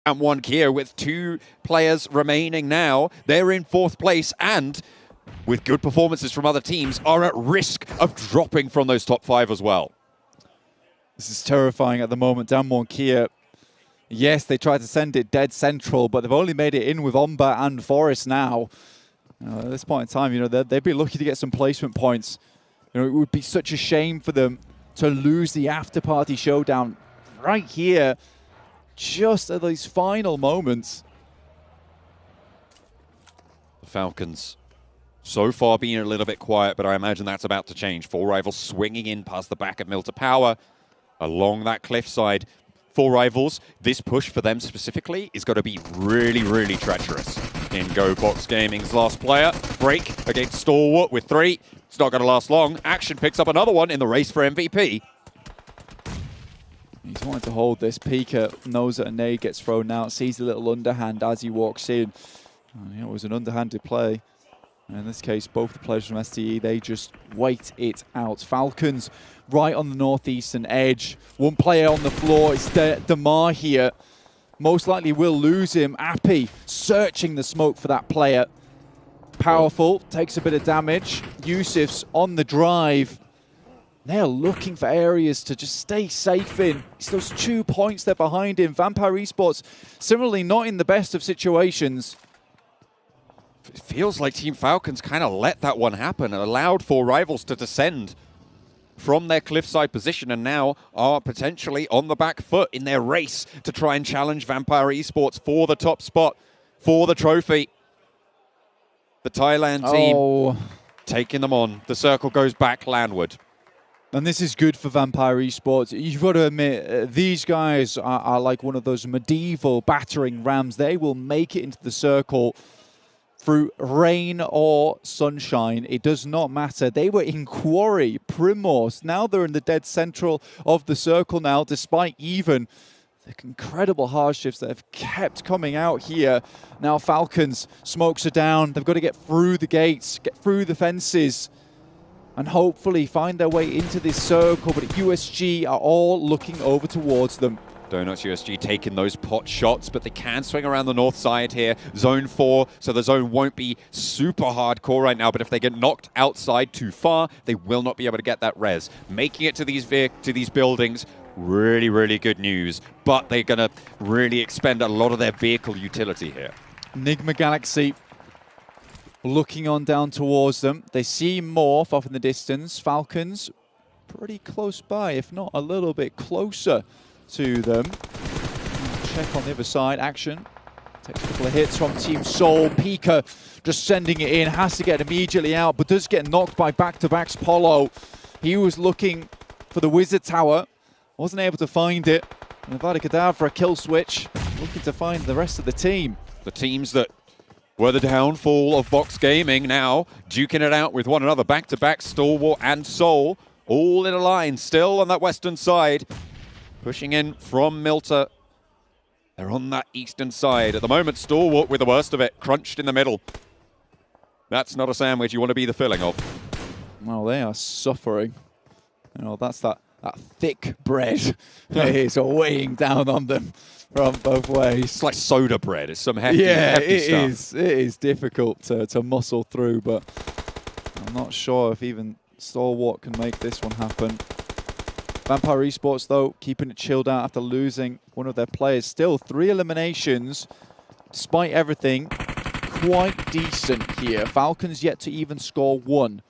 And one Kia with 2 players remaining now. They're in 4th place and with good performances from other teams are at risk of dropping from those top 5 as well. This is terrifying at the moment. Damwon Kia, yes, they tried to send it dead central, but they've only made it in with Omba and Forest now. At this point in time, they'd be lucky to get some placement points. It would be such a shame for them to lose the after-party showdown right here, just at these final moments. The Falcons so far being a little bit quiet, but I imagine that's about to change. 4 Rivals swinging in past the back of Milta Power along that cliffside. 4 Rivals, this push for them specifically is going to be really, really treacherous. In go Box Gaming's last player. Break against Stalwart with 3. It's not going to last long. Action picks up another one in the race for MVP. He's wanting to hold this. Pika knows that a nade gets thrown out, sees a little underhand as he walks in. It was an underhanded play. And in this case, both the players from STE, they just wait it out. Falcons right on the northeastern edge. One player on the floor. It's Damar here. Most likely will lose him. Appy searching the smoke for that player. Powerful, takes a bit of damage. Yusuf's on the drive. They're looking for areas to just stay safe in. It's those 2 points they're behind him. Vampire Esports, similarly, not in the best of situations. It feels like Team Falcons kind of let that one happen and allowed 4 Rivals to descend from their cliffside position and now are potentially on the back foot in their race to try and challenge Vampire Esports for the top spot, for the trophy. The Thailand team taking them on. The circle goes back landward. And this is good for Vampire Esports. You've got to admit, these guys are like one of those medieval battering rams. They will make it into the circle through rain or sunshine. It does not matter. They were in Quarry, Primorse. Now they're in the dead central of the circle now, despite even the incredible hardships that have kept coming out here. Now Falcons, smokes are down. They've got to get through the gates, get through the fences, and hopefully find their way into this circle. But USG are all looking over towards them. Donuts USG taking those pot shots, but they can swing around the north side here. Zone 4, so the zone won't be super hardcore right now, but if they get knocked outside too far, they will not be able to get that res. Making it to these buildings, really, really good news, but they're going to really expend a lot of their vehicle utility here. Enigma Galaxy looking on down towards them. They see Morph off in the distance. Falcons pretty close by, if not a little bit closer to them. Check on the other side. Action. Takes a couple of hits from Team Soul. Pika just sending it in. Has to get immediately out, but does get knocked by back-to-backs Polo. He was looking for the Wizard Tower. Wasn't able to find it. And Avada Kedavra kill switch. Looking to find the rest of the team. The teams that were the downfall of Box Gaming now duking it out with one another. Back-to-back Stalwart and Soul. All in a line. Still on that western side. Pushing in from Milta. They're on that eastern side. At the moment, Stalwart with the worst of it. Crunched in the middle. That's not a sandwich you want to be the filling of. Well, they are suffering. That's that thick bread that is weighing down on them from both ways. It's like soda bread. It's some hefty, hefty stuff. It is difficult to muscle through, but I'm not sure if even Stalwart can make this one happen. Vampire Esports, though, keeping it chilled out after losing one of their players. Still 3 eliminations, despite everything. Quite decent here. Falcons yet to even score 1.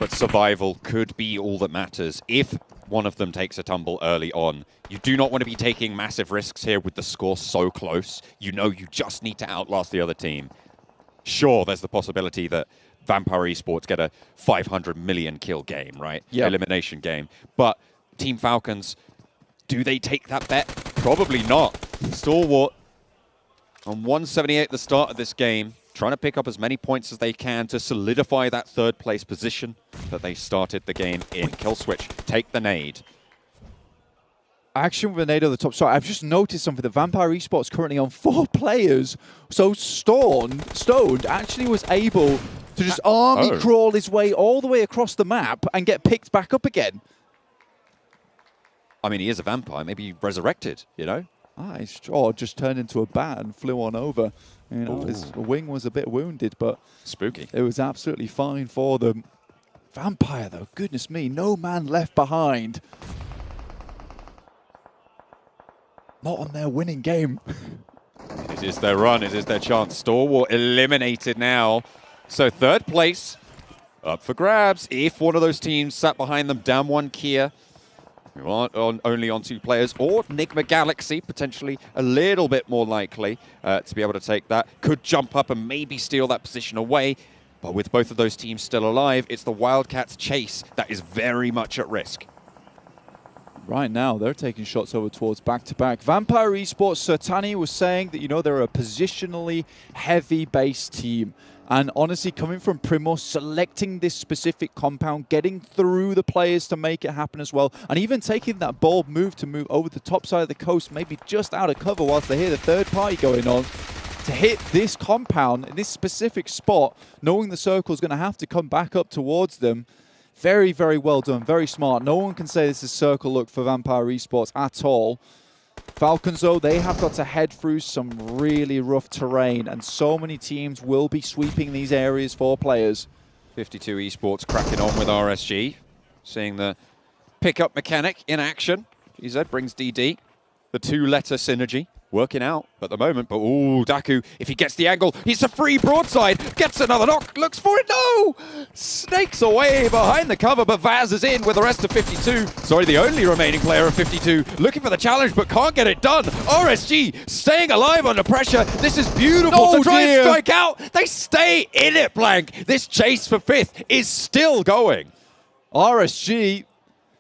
But survival could be all that matters if one of them takes a tumble early on. You do not want to be taking massive risks here with the score so close. You know you just need to outlast the other team. Sure, there's the possibility that Vampire Esports get a 500 million kill game, right? Yep. Elimination game. But Team Falcons, do they take that bet? Probably not. Stalwart on 178 at the start of this game, trying to pick up as many points as they can to solidify that 3rd place position that they started the game in. Kill switch, take the nade. Action with a nade on the top. Sorry, I've just noticed something. The Vampire Esports currently on 4 players. So Stoned actually was able to just army crawl his way all the way across the map and get picked back up again. I mean, he is a vampire. Maybe resurrected, you know? Or just turned into a bat and flew on over. You know, his wing was a bit wounded, but spooky. It was absolutely fine for them. Vampire, though, goodness me, no man left behind. Not on their winning game. It is their run. It is their chance. Stalwart eliminated now. So third place up for grabs. If one of those teams sat behind them, down one Kia, we aren't only on 2 players, or Enigma Galaxy, potentially a little bit more likely to be able to take that. Could jump up and maybe steal that position away. But with both of those teams still alive, it's the Wildcats' chase that is very much at risk. Right now, they're taking shots over towards back-to-back. Vampire Esports, Sertani was saying that, you know, they're a positionally heavy-based team. And honestly, coming from Primos, selecting this specific compound, getting through the players to make it happen as well, and even taking that bold move to move over the top side of the coast, maybe just out of cover whilst they hear the third party going on, to hit this compound in this specific spot, knowing the circle is going to have to come back up towards them. Very, very well done. Very smart. No one can say this is circle look for Vampire Esports at all. Falcons, though, they have got to head through some really rough terrain, and so many teams will be sweeping these areas for players. 52 Esports cracking on with RSG, seeing the pickup mechanic in action. GZ brings DD. The 2-letter synergy working out at the moment, but ooh, Daku, if he gets the angle, he's a free broadside, gets another knock, looks for it, no! Snakes away behind the cover, but Vaz is in with the rest of 52. Sorry, the only remaining player of 52, looking for the challenge, but can't get it done. RSG staying alive under pressure. This is beautiful to try and strike out. They stay in it, Blank. This chase for 5th is still going. RSG,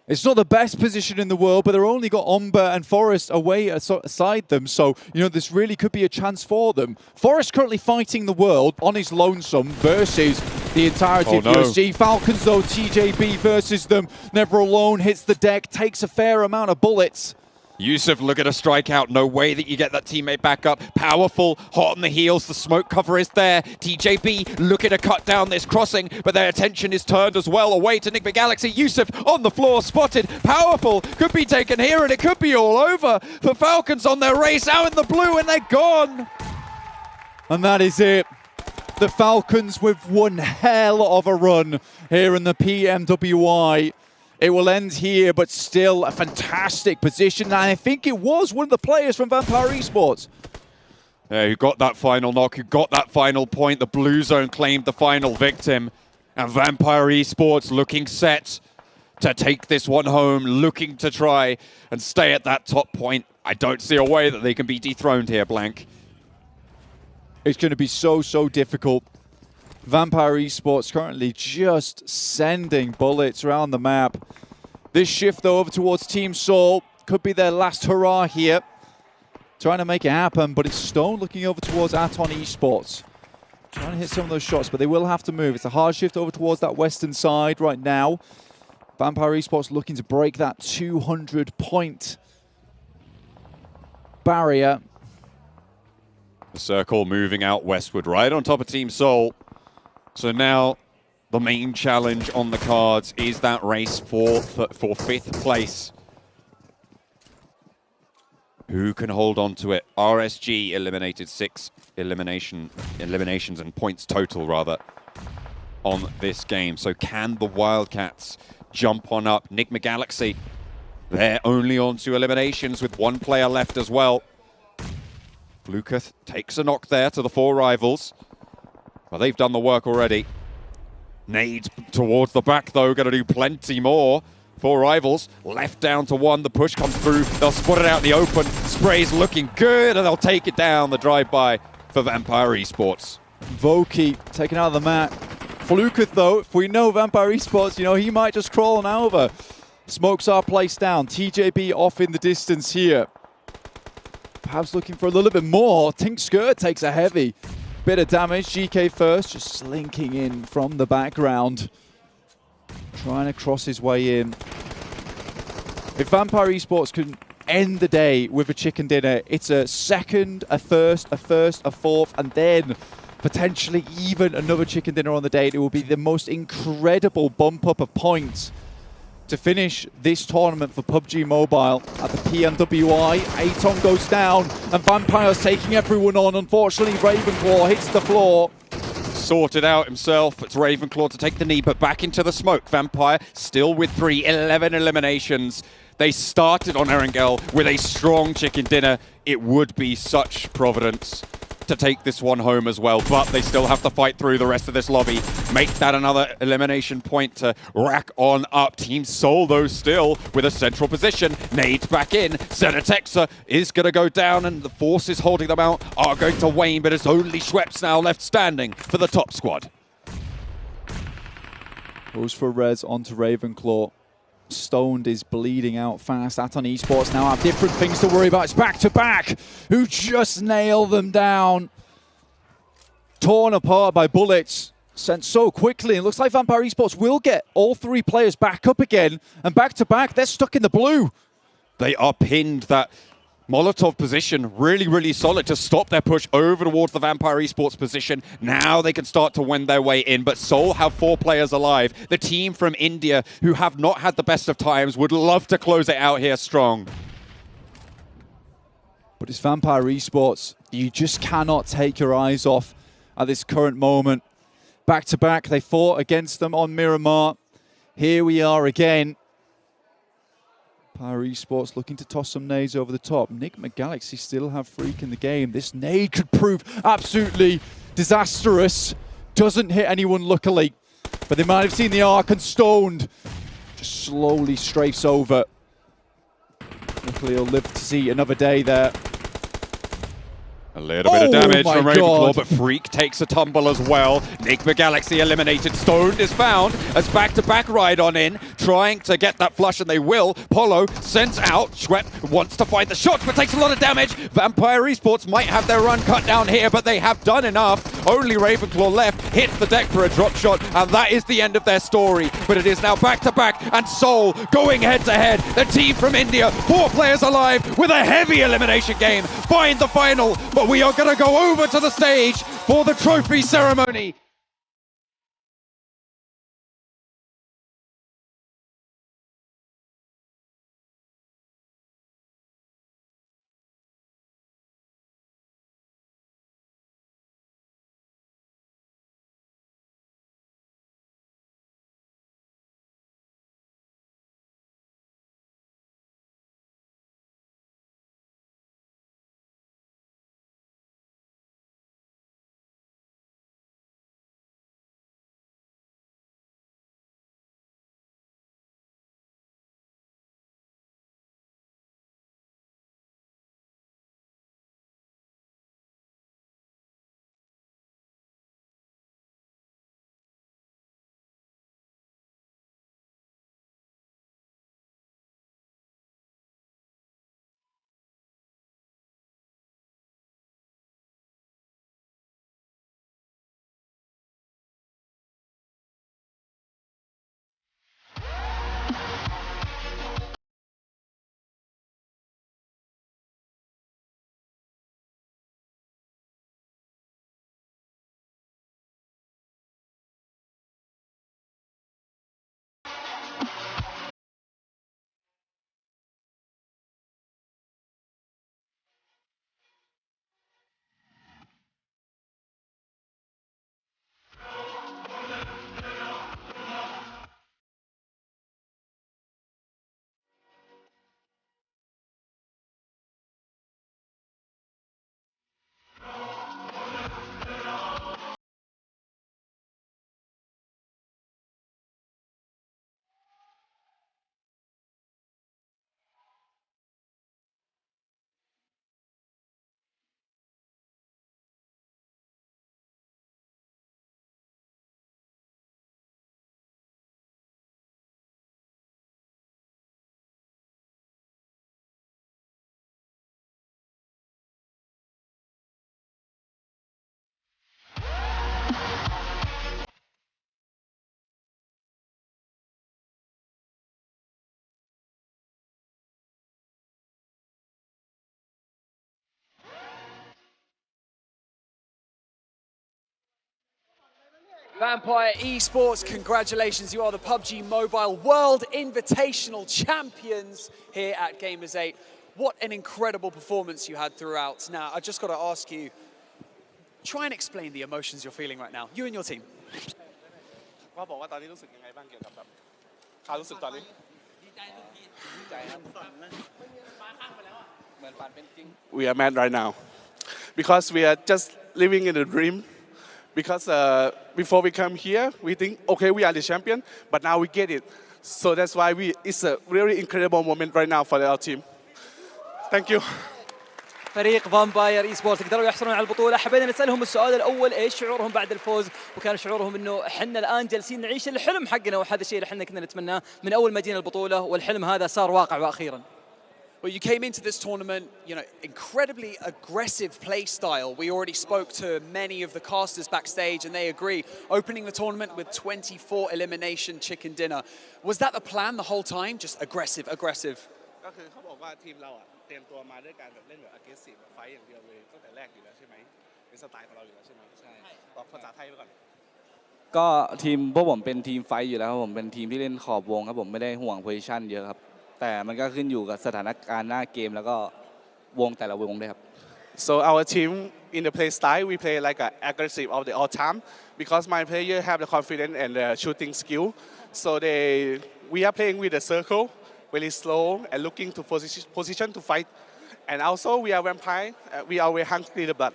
it's not the best position in the world, but they're only got Umber and Forest away aside them. So, you know, this really could be a chance for them. Forest currently fighting the world on his lonesome versus the entirety of USG. Falcons, though, TJB versus them. Never alone, hits the deck, takes a fair amount of bullets. Yusuf, look at a strikeout. No way that you get that teammate back up. Powerful, hot on the heels. The smoke cover is there. TJB looking to cut down this crossing, but their attention is turned as well away to Enigma Galaxy. Yusuf on the floor, spotted. Powerful, could be taken here, and it could be all over for Falcons on their race out in the blue, and they're gone. And that is it. The Falcons with one hell of a run here in the PMWI. It will end here, but still a fantastic position. And I think it was one of the players from Vampire Esports. Yeah, who got that final knock, who got that final point. The blue zone claimed the final victim. And Vampire Esports looking set to take this one home, looking to try and stay at that top point. I don't see a way that they can be dethroned here, Blank. It's going to be so, so difficult. Vampire Esports currently just sending bullets around the map. This shift, though, over towards Team Soul could be their last hurrah here. Trying to make it happen, but it's Stone looking over towards i4NG Esports. Trying to hit some of those shots, but they will have to move. It's a hard shift over towards that western side right now. Vampire Esports looking to break that 200-point barrier. The circle moving out westward, right on top of Team Soul. So now the main challenge on the cards is that race for 5th place. Who can hold on to it? RSG eliminated 6 eliminations and points total, rather, on this game. So can the Wildcats jump on up? Enigma Galaxy, they're only on 2 eliminations with 1 player left as well. Fluker takes a knock there to the 4 rivals. Well, they've done the work already. Nades towards the back, though, going to do plenty more. 4 rivals, left down to 1. The push comes through. They'll spot it out in the open. Spray's looking good, and they'll take it down. The drive-by for Vampire Esports. Voki taken out of the mat. Fluker, though, if we know Vampire Esports, you know, he might just crawl on over. Smokes are placed down. TJB off in the distance here. Perhaps looking for a little bit more. Tink Skirt takes a heavy bit of damage. GK first, just slinking in from the background. Trying to cross his way in. If Vampire Esports can end the day with a chicken dinner, it's a second, a first, a fourth, and then potentially even another chicken dinner on the day. It will be the most incredible bump up of points to finish this tournament for PUBG Mobile at the PNWI. Aton goes down, and Vampire's taking everyone on. Unfortunately, Ravenclaw hits the floor. Sorted out himself. It's Ravenclaw to take the knee, but back into the smoke. Vampire still with 11 eliminations. They started on GameAngyl with a strong chicken dinner. It would be such providence to take this one home as well, but they still have to fight through the rest of this lobby. Make that another elimination point to rack on up. Team Soul, though, still with a central position. Nades back in. Zenetexa is going to go down, and the forces holding them out are going to wane, but it's only Schweppes now left standing for the top squad. Goes for Rez onto Ravenclaw. Stoned is bleeding out fast. Aton Esports now have different things to worry about. It's back-to-back who just nail them down. Torn apart by bullets. Sent so quickly. It looks like Vampire Esports will get all three players back up again. And back-to-back, they're stuck in the blue. They are pinned. That Molotov position really, really solid to stop their push over towards the Vampire Esports position. Now they can start to win their way in, but Seoul have 4 players alive. The team from India, who have not had the best of times, would love to close it out here strong. But it's Vampire Esports. You just cannot take your eyes off at this current moment. Back-to-back, they fought against them on Miramar. Here we are again. Vampire Esports looking to toss some nades over the top. Enigma Galaxy still have Freak in the game. This nade could prove absolutely disastrous. Doesn't hit anyone, luckily. But they might have seen the arc, and Stoned just slowly strafes over. Luckily, he'll live to see another day there. A little bit of damage from Ravenclaw, God. but Freak takes a tumble as well. Enigma Galaxy eliminated. Stoned is found as back-to-back ride on in, trying to get that flush, and they will. Polo sends out. Schwepp wants to find the shots, but takes a lot of damage. Vampire Esports might have their run cut down here, but they have done enough. Only Ravenclaw left, hits the deck for a drop shot, and that is the end of their story. But it is now back-to-back, and Seoul going head-to-head. The team from India, 4 players alive with a heavy elimination game. Find the final, but we are going to go over to the stage for the trophy ceremony. Vampire Esports, congratulations. You are the PUBG Mobile World Invitational Champions here at Gamers 8. What an incredible performance you had throughout. Now, I just got to ask you, try and explain the emotions you're feeling right now, you and your team. We are mad right now because we are just living in a dream. Because before we come here, we think, okay, we are the champion, but now we get it. So that's why it's a really incredible moment right now for our team. Thank you. فريق فامباير اي سبورت قدروا يحصلون على البطوله، حبينا نسالهم السؤال الاول ايش شعورهم بعد الفوز، وكان شعورهم انه احنا الان جالسين نعيش الحلم حقنا، وهذا الشيء اللي احنا كنا نتمناه من اول ما جينا البطوله، والحلم هذا صار واقع واخيرا. Well, you came into this tournament, incredibly aggressive play style. We already spoke to many of the casters backstage and they agree. Opening the tournament with 24 elimination chicken dinner. Was that the plan the whole time? Just aggressive, aggressive? ก็คือเขาบอกว่าทีมเราเตรียมตัวมาด้วยการเล่นแบบ aggressive ไฟอย่างเดียวเลยตั้งแต่แรกอยู่แล้วใช่ไหมเป็นสไตล์ของเราอยู่แล้วใช่ไหมใช่บอกภาษาไทยไปก่อนก็ทีมพวกผมเป็นทีมไฟอยู่แล้วครับผมเป็นทีมที่เล่นขอบวงครับผมไม่ได้ห่วงโพซิชั่นเยอะครับแต่มันก็ขึ้นอยู่กับสถานการณ์หน้าเกมแล้วก็วงแต่ละวงด้วยครับ So our team in the play style we play like a aggressive all the all time because my player have the confidence and the shooting skill so we are playing with the circle very slow and looking to position to fight and also we are vampire we are very hungry the blood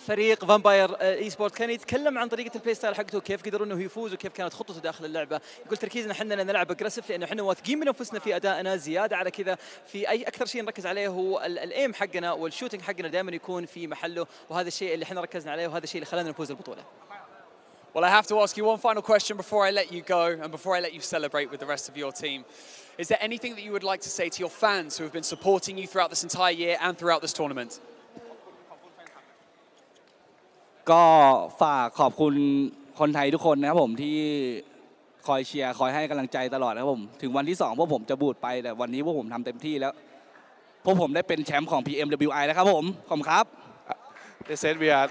فريق فامباير اي سبورت كان يتكلم عن طريقه البلاي ستايل حقته وكيف قدروا انه يفوز وكيف كانت خطته داخل اللعبه، يقول تركيزنا احنا نلعب اجريسيف لانه احنا واثقين من انفسنا في ادائنا، زياده على كذا في اي اكثر شيء نركز عليه هو الايم حقنا والشوتنج حقنا دائما يكون في محله، وهذا الشيء اللي احنا ركزنا عليه وهذا الشيء اللي خلانا نفوز البطوله. Well, I have to ask you one final question before I let you go and before I let you celebrate with the rest of your team. Is there anything that you would like to say to your fans who have been supporting you throughout this entire year and throughout this tournament? ก็ฝากขอบคุณคนไทยทุกคนนะครับผมที่คอยเชียร์คอยให้กำลังใจตลอดนะครับผมถึงวันที่2พวกผมจะบูดไปแต่วันนี้พวกผมทำเต็มที่แล้วพวกผมได้เป็นแชมป์ของ PMWI แล้วครับผมขอบคุณครับ They said we are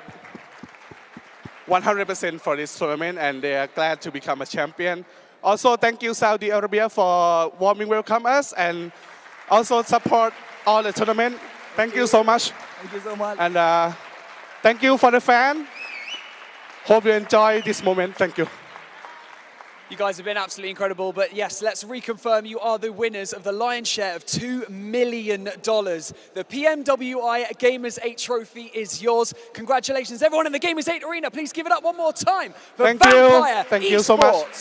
100% for this tournament and they are glad to become a champion. Also thank you Saudi Arabia for warming welcome us and also support all the tournament. Thank you so much. Thank you so much. And thank you for the fan. Hope you enjoy this moment. Thank you. You guys have been absolutely incredible, but yes, let's reconfirm you are the winners of the lion's share of $2 million. The PMWI Gamers 8 trophy is yours. Congratulations, everyone in the Gamers 8 arena. Please give it up one more time for Vampire Thank you Esports. so much.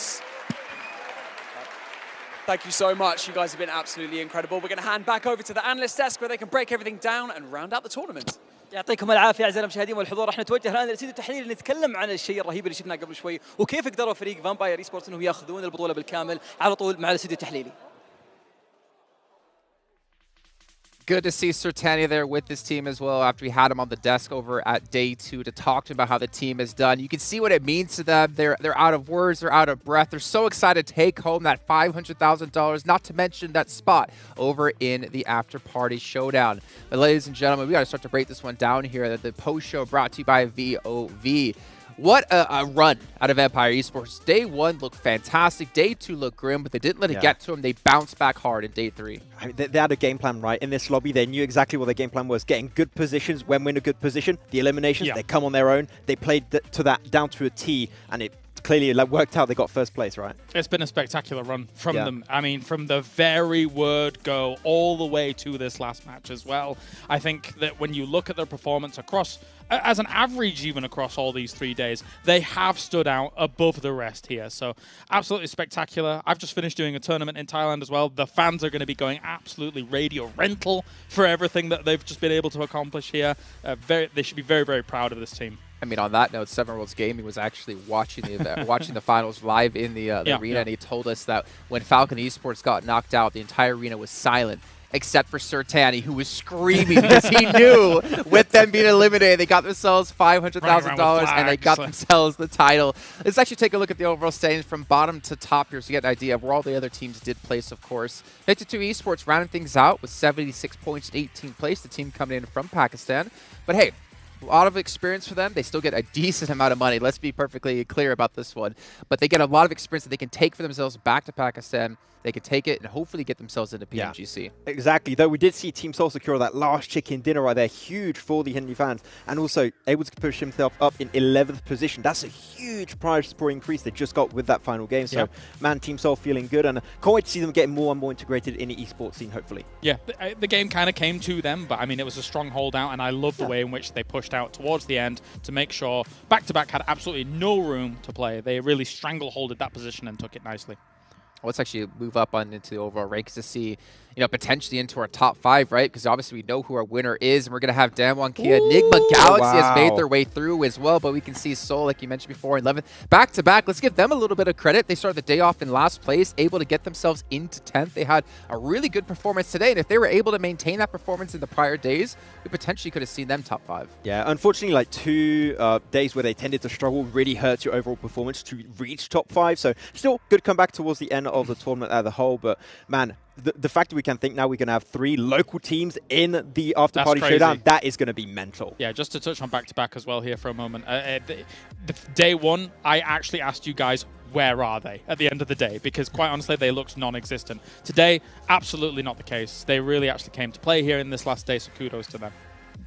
Thank you so much. You guys have been absolutely incredible. We're going to hand back over to the analyst desk where they can break everything down and round out the tournament. يعطيكم العافيه اعزائي المشاهدين والحضور، راح نتوجه الان لاستديو التحليل نتكلم عن الشيء الرهيب اللي شفناه قبل شوي وكيف قدروا فريق فامباير اي سبورتس انهم ياخذون البطوله بالكامل. على طول مع الاستديو التحليلي. Good to see Sertania there with this team as well after we had him on the desk over at day 2 to talk to him about how the team has done. You can see what it means to them. They're out of words. They're out of breath. They're so excited to take home that $500,000, not to mention that spot over in the after party showdown. But ladies and gentlemen, we got to start to break this one down here. The post show brought to you by VOV. What a run out of Empire Esports. Day 1 looked fantastic. Day 2 looked grim, but they didn't let it get to them. They bounced back hard in day 3. I mean, they had a game plan, right? In this lobby, they knew exactly what their game plan was. Getting good positions. When we're in a good position, the eliminations, they come on their own. They played to that down to a T, and it clearly worked out. They got first place, right? It's been a spectacular run from them. I mean, from the very word go all the way to this last match as well. I think that when you look at their performance across, as an average even across all these 3 days, they have stood out above the rest here. So absolutely spectacular. I've just finished doing a tournament in Thailand as well. The fans are going to be going absolutely radio rental for everything that they've just been able to accomplish here. They should be very, very proud of this team. I mean, on that note, Seven Worlds Gaming was actually watching the event, watching the finals live in the arena, and he told us that when Falcon Esports got knocked out, the entire arena was silent, except for Sertani, who was screaming because he knew with them being eliminated, they got themselves $500,000 and they got themselves the title. Let's actually take a look at the overall standings from bottom to top here so you get an idea of where all the other teams did place, of course. 52 Esports rounding things out with 76 points, 18th place, the team coming in from Pakistan. But hey, A lot of experience for them. They still get a decent amount of money. Let's be perfectly clear about this one. But they get a lot of experience that they can take for themselves back to Pakistan. They could take it and hopefully get themselves into PMGC. Yeah, exactly. Though we did see Team Soul secure that last chicken dinner right there. Huge for the Hindi fans. And also able to push himself up in 11th position. That's a huge prize for increase they just got with that final game. So, man, Team Soul feeling good. And can't wait to see them getting more and more integrated in the esports scene, hopefully. Yeah, the game kind of came to them. But, I mean, it was a strong holdout. And I love the way in which they pushed out towards the end to make sure back-to-back had absolutely no room to play. They really strangleholded that position and took it nicely. Let's actually move up on into the overall ranks to see, potentially into our top 5, right? Because obviously we know who our winner is, and we're going to have Damwon Kia. Enigma Galaxy has made their way through as well, but we can see Seoul, like you mentioned before, 11th. Back-to-back, let's give them a little bit of credit. They started the day off in last place, able to get themselves into 10th. They had a really good performance today, and if they were able to maintain that performance in the prior days, we potentially could have seen them top 5. Yeah, unfortunately, like 2 days where they tended to struggle really hurts your overall performance to reach top 5. So still good comeback towards the end of the tournament as a whole, but man, the fact that we can think now we're going to have 3 local teams in the after-party showdown, that is going to be mental. Yeah, just to touch on back-to-back as well here for a moment. The day one, I actually asked you guys, where are they at the end of the day? Because quite honestly, they looked non-existent. Today, absolutely not the case. They really actually came to play here in this last day, so kudos to them.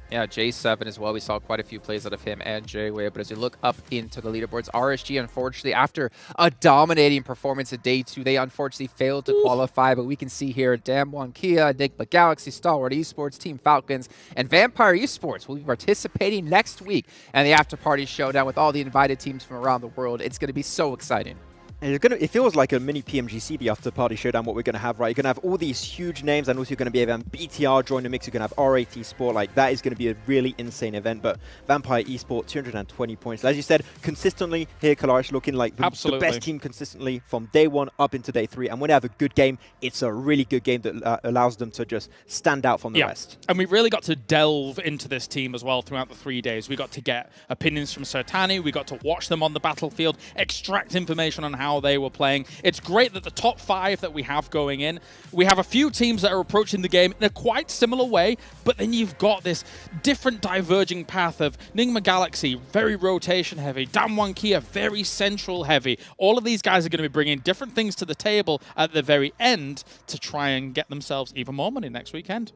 Yeah, J7 as well. We saw quite a few plays out of him and J-Way. But as you look up into the leaderboards, RSG, unfortunately, after a dominating performance at day 2, they unfortunately failed to qualify. But we can see here Damwon Kia, Enigma Galaxy, Stalwart Esports, Team Falcons, and Vampire Esports will be participating next week in the after-party showdown with all the invited teams from around the world. It's going to be so exciting. And it feels like a mini PMGC, the after-party showdown, what we're going to have, right? You're going to have all these huge names, and also you're going to be having BTR join the mix. You're going to have RAT Sport. Like, that is going to be a really insane event. But Vampire Esport, 220 points. As you said, consistently here, Kalash looking like the best team consistently from day 1 up into day 3. And when they have a good game, it's a really good game that allows them to just stand out from the rest. And we really got to delve into this team as well throughout the 3 days. We got to get opinions from Sertani. We got to watch them on the battlefield, extract information on how they were playing. It's great that the top 5 that we have going in, we have a few teams that are approaching the game in a quite similar way, but then you've got this different diverging path of Enigma Galaxy, very rotation heavy, Damwon Kia, very central heavy. All of these guys are going to be bringing different things to the table at the very end to try and get themselves even more money next weekend.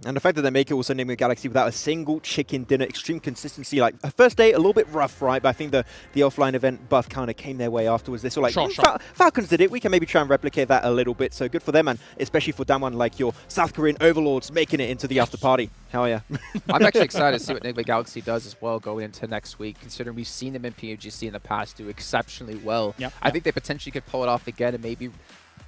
And the fact that they make it also Enigma Galaxy without a single chicken dinner, extreme consistency. Like, first day, a little bit rough, right? But I think the offline event buff kind of came their way afterwards. They saw like, Falcons did it. We can maybe try and replicate that a little bit. So good for them, and especially for Damwon, like your South Korean overlords making it into the after party. Hell yeah. I'm actually excited to see what Enigma Galaxy does as well going into next week, considering we've seen them in PUBG in the past do exceptionally well. I think they potentially could pull it off again and maybe,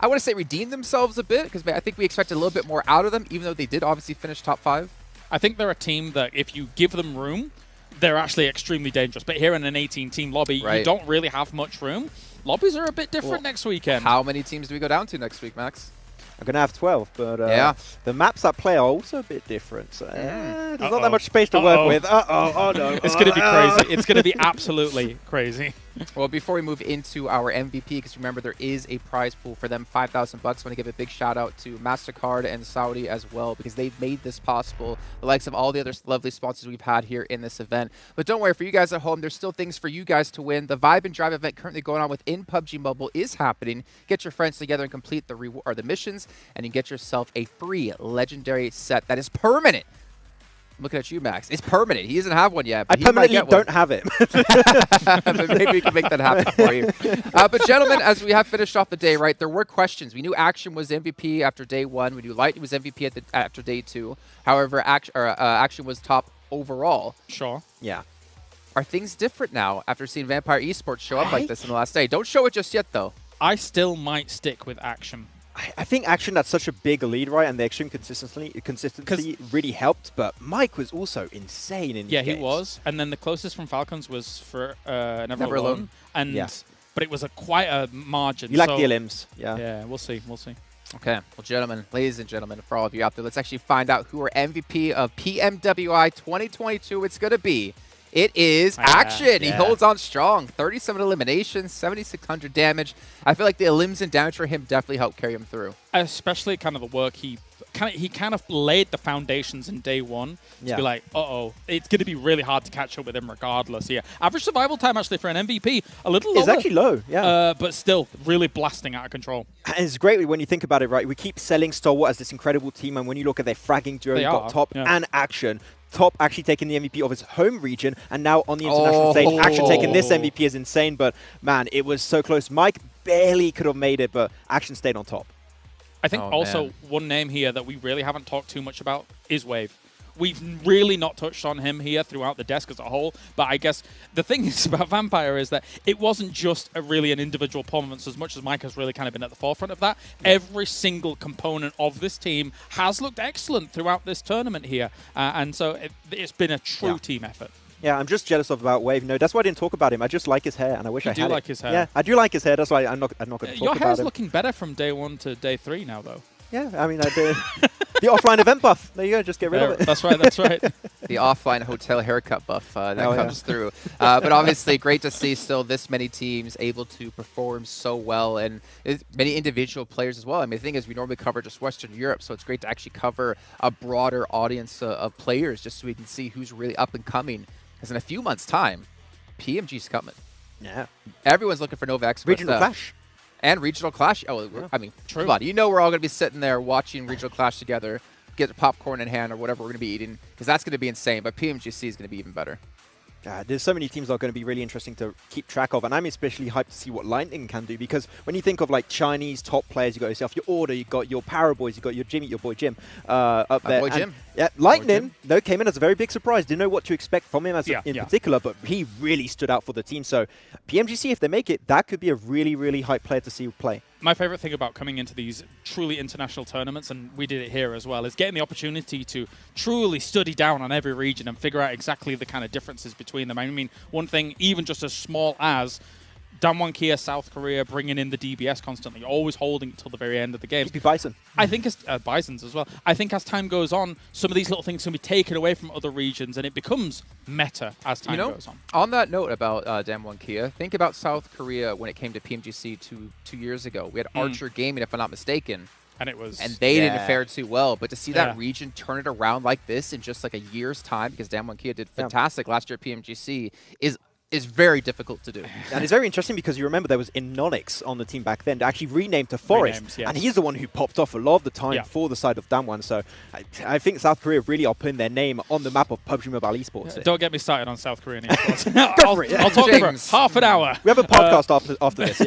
I want to say, redeem themselves a bit, because I think we expected a little bit more out of them, even though they did obviously finish top 5. I think they're a team that if you give them room, they're actually extremely dangerous. But here in an 18-team lobby, you don't really have much room. Lobbies are a bit different next weekend. How many teams do we go down to next week, Max? I'm going to have 12, but the maps that play are also a bit different. So, there's not that much space to work with. Oh no. It's going to be crazy. It's going to be absolutely crazy. Well, before we move into our MVP, because remember, there is a prize pool for them, $5,000. I want to give a big shout out to MasterCard and Saudi as well, because they've made this possible, the likes of all the other lovely sponsors we've had here in this event. But don't worry, for you guys at home, there's still things for you guys to win. The Vibe and Drive event currently going on within PUBG Mobile is happening. Get your friends together and complete the missions, and you get yourself a free legendary set that is permanent. I'm looking at you, Max. It's permanent. He doesn't have one yet. I permanently don't have it. But maybe we can make that happen for you. But gentlemen, as we have finished off the day, right, there were questions. We knew Action was MVP after day 1. We knew Lightning was MVP after day 2. However, Action was top overall. Sure. Yeah. Are things different now after seeing Vampire Esports show up like this in the last day? Don't show it just yet, though. I still might stick with Action. I think Action, that's such a big lead, right? And the extreme consistency really helped. But Mike was also insane in he was. And then the closest from Falcons was for Never Alone. And but it was quite a margin. You like the limbs, Yeah, we'll see. We'll see. Okay, well, gentlemen, ladies and gentlemen, for all of you out there, let's actually find out who our MVP of PMWI 2022 it's going to be. It is Action. He holds on strong. 37 eliminations, 7,600 damage. I feel like the elims and damage for him definitely helped carry him through. Especially kind of the work he he kind of laid the foundations in day one to be like, it's going to be really hard to catch up with him regardless. Yeah, average survival time actually for an MVP a little lower. It's actually low, yeah. But still really blasting out of control. And it's great when you think about it, right? We keep selling Stalwart as this incredible team, and when you look at their fragging duo, you've got Top and Action. Top actually taking the MVP of his home region, and now on the international stage, Action taking this MVP is insane. But man, it was so close. Mike barely could have made it, but Action stayed on top. I think also one name here that we really haven't talked too much about is Wave. We've really not touched on him here throughout the desk as a whole, but I guess the thing is about Vampire is that it wasn't just really an individual performance as much as Mike has really kind of been at the forefront of that. Every single component of this team has looked excellent throughout this tournament here, and so it's been a true team effort. Yeah, I'm just jealous about Wave. No, that's why I didn't talk about him. I just like his hair, and I wish I had it. You do like his hair? Yeah, I do like his hair. That's why I'm not going to talk about him. Your hair's looking better from day 1 to day 3 now, though. Yeah, I mean, I did. The offline event buff. There you go. Just get rid of it. That's right. That's right. The offline hotel haircut buff that comes through. But obviously, great to see still this many teams able to perform so well, and many individual players as well. I mean, the thing is, we normally cover just Western Europe, so it's great to actually cover a broader audience of players, just so we can see who's really up and coming. Because in a few months' time, PMG's coming. Yeah. Everyone's looking for Novax. Regional Clash. And Regional Clash. Oh, I mean, come on. You know we're all going to be sitting there watching Regional Clash together, get the popcorn in hand or whatever we're going to be eating, because that's going to be insane. But PMGC is going to be even better. There's so many teams that are going to be really interesting to keep track of, and I'm especially hyped to see what Lightning can do, because when you think of like Chinese top players, you got yourself your Order, you got your Power Boys, you got your Jimmy, your boy Jim up there. Boy Jim. Yeah, Lightning though came in as a very big surprise. Didn't know what to expect from him in particular, but he really stood out for the team. So PMGC, if they make it, that could be a really, really hype player to see play. My favorite thing about coming into these truly international tournaments, and we did it here as well, is getting the opportunity to truly study down on every region and figure out exactly the kind of differences between them. I mean, one thing, even just as small as Damwon Kia, South Korea, bringing in the DBS constantly, always holding it till the very end of the game. Bison. I think Bisons as well. I think as time goes on, some of these little things can be taken away from other regions, and it becomes meta as time goes on. On that note about Damwon Kia, think about South Korea when it came to PMGC two years ago. We had Archer Gaming, if I'm not mistaken. And they didn't fare too well. But to see that region turn it around like this in just like a year's time, because Damwon Kia did fantastic last year at PMGC, is very difficult to do. And it's very interesting because you remember there was Inonix on the team back then, actually renamed to Forest. And he's the one who popped off a lot of the time for the side of Damwon. So I think South Korea really are putting their name on the map of PUBG Mobile esports. Don't get me started on South Korean esports. I'll talk for half an hour. We have a podcast after this,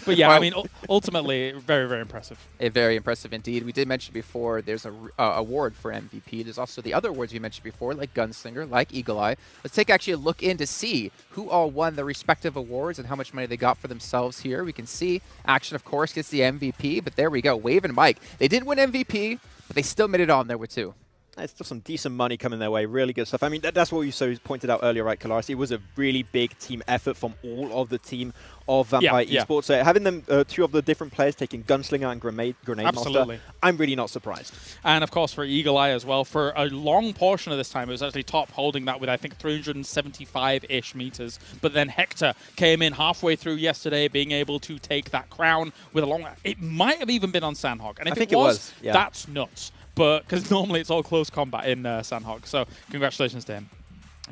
But yeah, I mean, ultimately, very, very impressive. Very impressive indeed. We did mention before there's a award for MVP. There's also the other awards we mentioned before, like Gunslinger, like Eagle Eye. Let's take actually a look in to see who all won the respective awards and how much money they got for themselves here. We can see Action, of course, gets the MVP, but there we go. Wave and Mike. They didn't win MVP, but they still made it on there with 2. It's still some decent money coming their way. Really good stuff. I mean, that's what you pointed out earlier, right, Kalaris? It was a really big team effort from all of the team of Vampire Esports. So having them, 2 of the different players taking Gunslinger and Grenade Master, I'm really not surprised. And of course for Eagle Eye as well, for a long portion of this time, it was actually Top holding that with I think 375-ish meters. But then Hector came in halfway through yesterday, being able to take that crown with a long. It might have even been on Sandhog, and if it was, that's nuts. But because normally it's all close combat in Sandhog, so congratulations to him.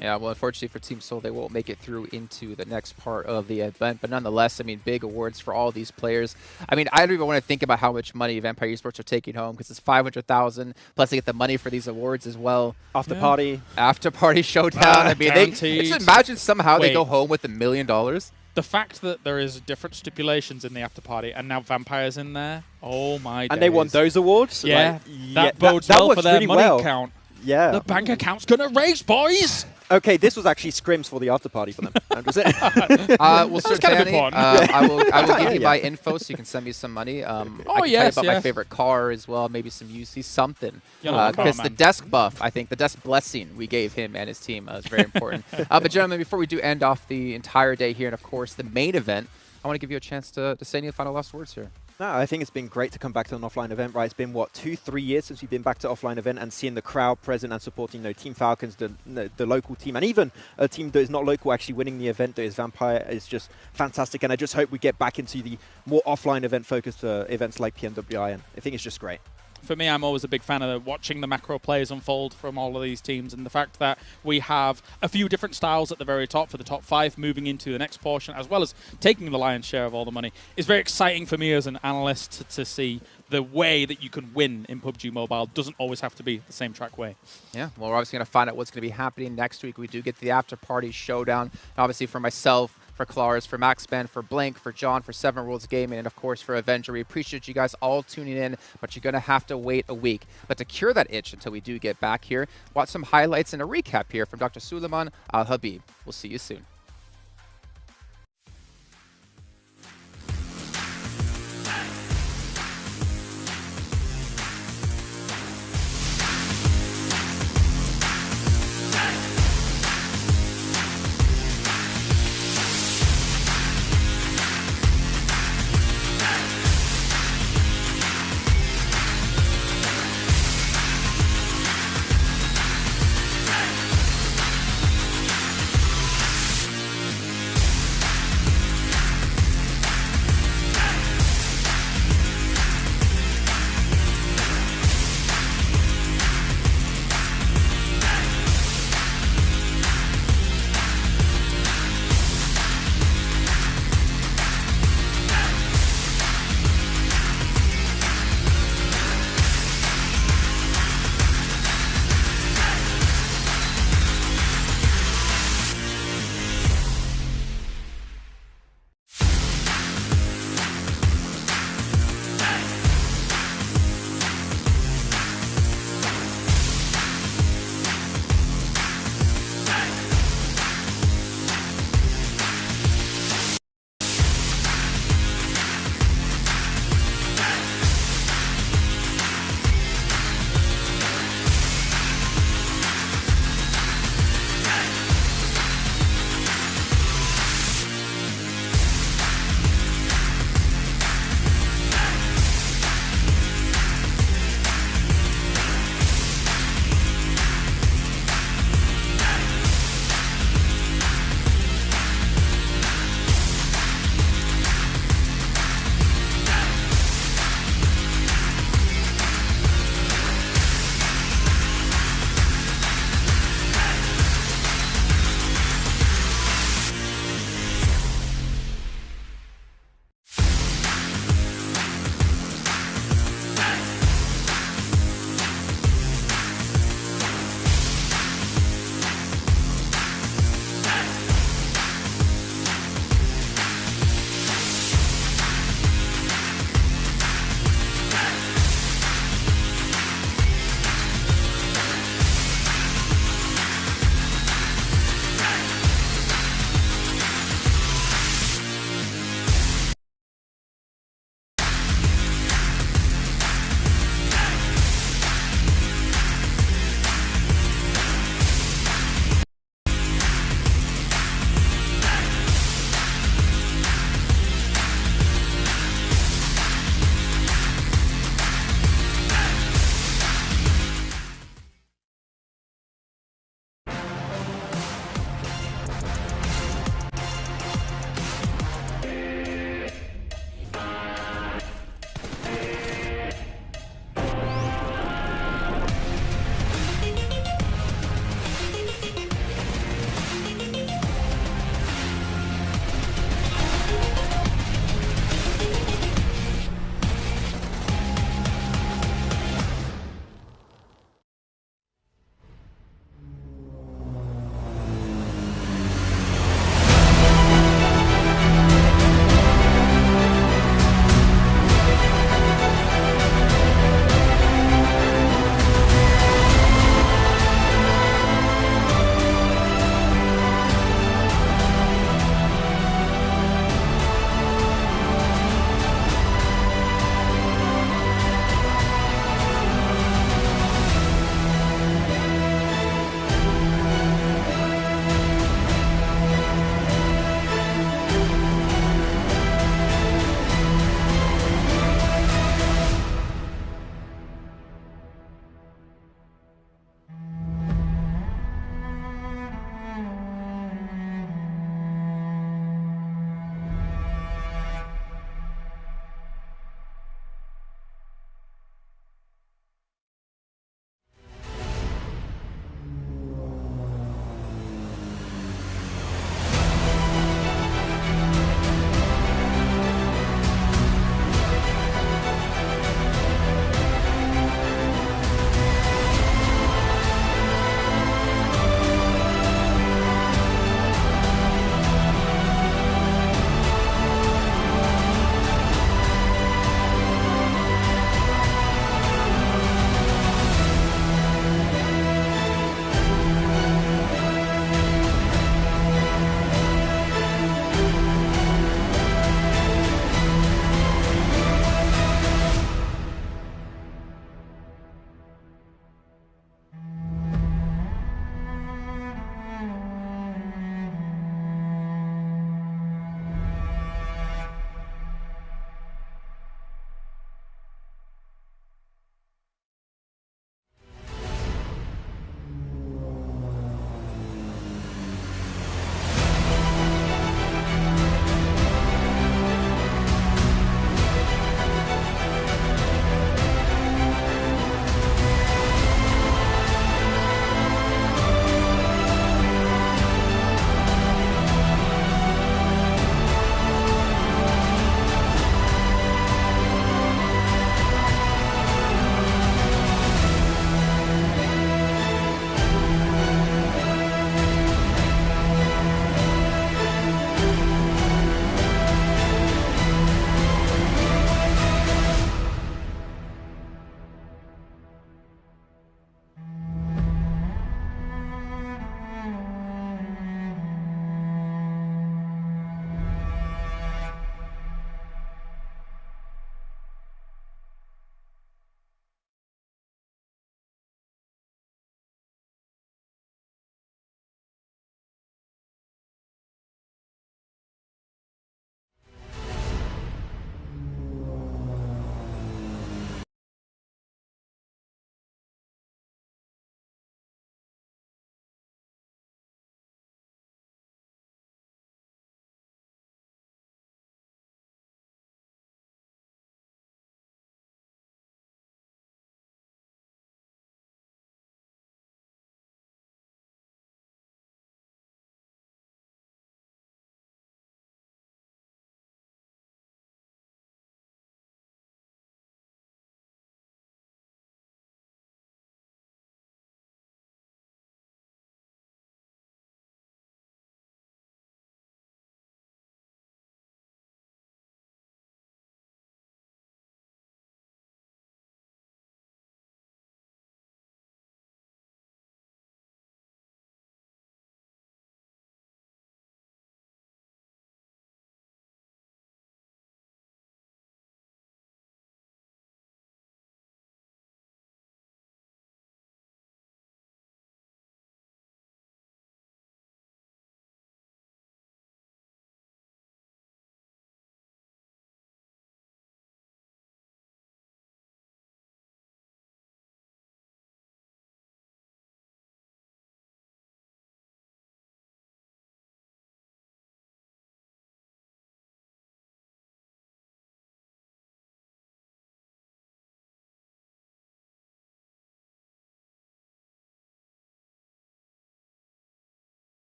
Yeah, well, unfortunately for Team Seoul, they won't make it through into the next part of the event. But nonetheless, I mean, big awards for all these players. I mean, I don't even want to think about how much money Vampire Esports are taking home, because it's $500,000, plus they get the money for these awards as well. After party showdown. I mean, just imagine somehow they go home with $1 million. The fact that there is different stipulations in the after party, and now Vampire's in there. Oh my! And they won those awards. Yeah, that bodes well for their money count. Yeah, the bank account's gonna raise, boys. Okay, this was actually scrims for the after party for them. Was it? Well, Sir Danny, I will give you my info so you can send me some money. I can tell you about my favorite car as well, maybe some UC something. Because the desk buff, I think, the desk blessing we gave him and his team is very important. But gentlemen, before we do end off the entire day here, and of course the main event, I want to give you a chance to say any final last words here. No, I think it's been great to come back to an offline event, right? It's been, what, 2-3 years since we've been back to offline event, and seeing the crowd present and supporting Team Falcons, the local team, and even a team that is not local actually winning the event that is Vampire is just fantastic. And I just hope we get back into the more offline event-focused events like PMWI, and I think it's just great. for me, I'm always a big fan of watching the macro plays unfold from all of these teams, and the fact that we have a few different styles at the very top for the top 5 moving into the next portion, as well as taking the lion's share of all the money, is very exciting for me as an analyst to see the way that you can win in PUBG Mobile doesn't always have to be the same track way. Yeah, well, we're obviously going to find out what's going to be happening next week. We do get the after-party showdown, obviously for myself, for Claris, for Max Ben, for Blink, for John, for Seven Worlds Gaming, and of course for Avenger. We appreciate you guys all tuning in, but you're going to have to wait a week. But to cure that itch until we do get back here, watch some highlights and a recap here from Dr. Suleiman Al-Habib. We'll see you soon.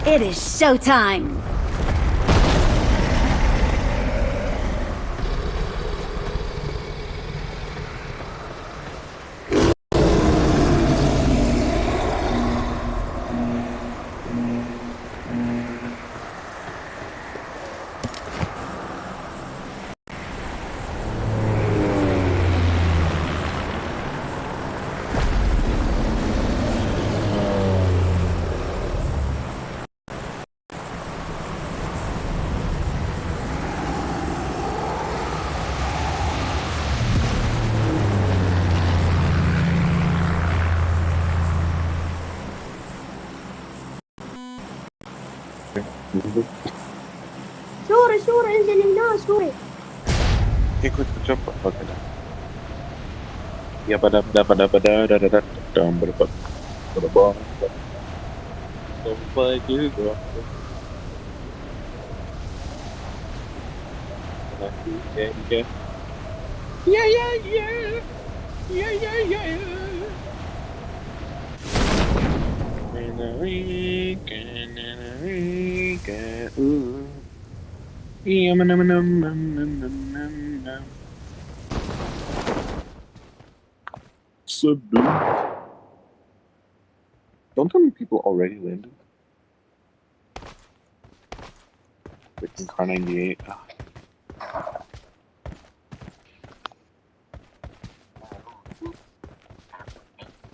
It is showtime! شوري انزل هنا شوري. Hey, quick jump. Okay. Yeah, but so blue. Don't tell me people already landed. Freaking car 98.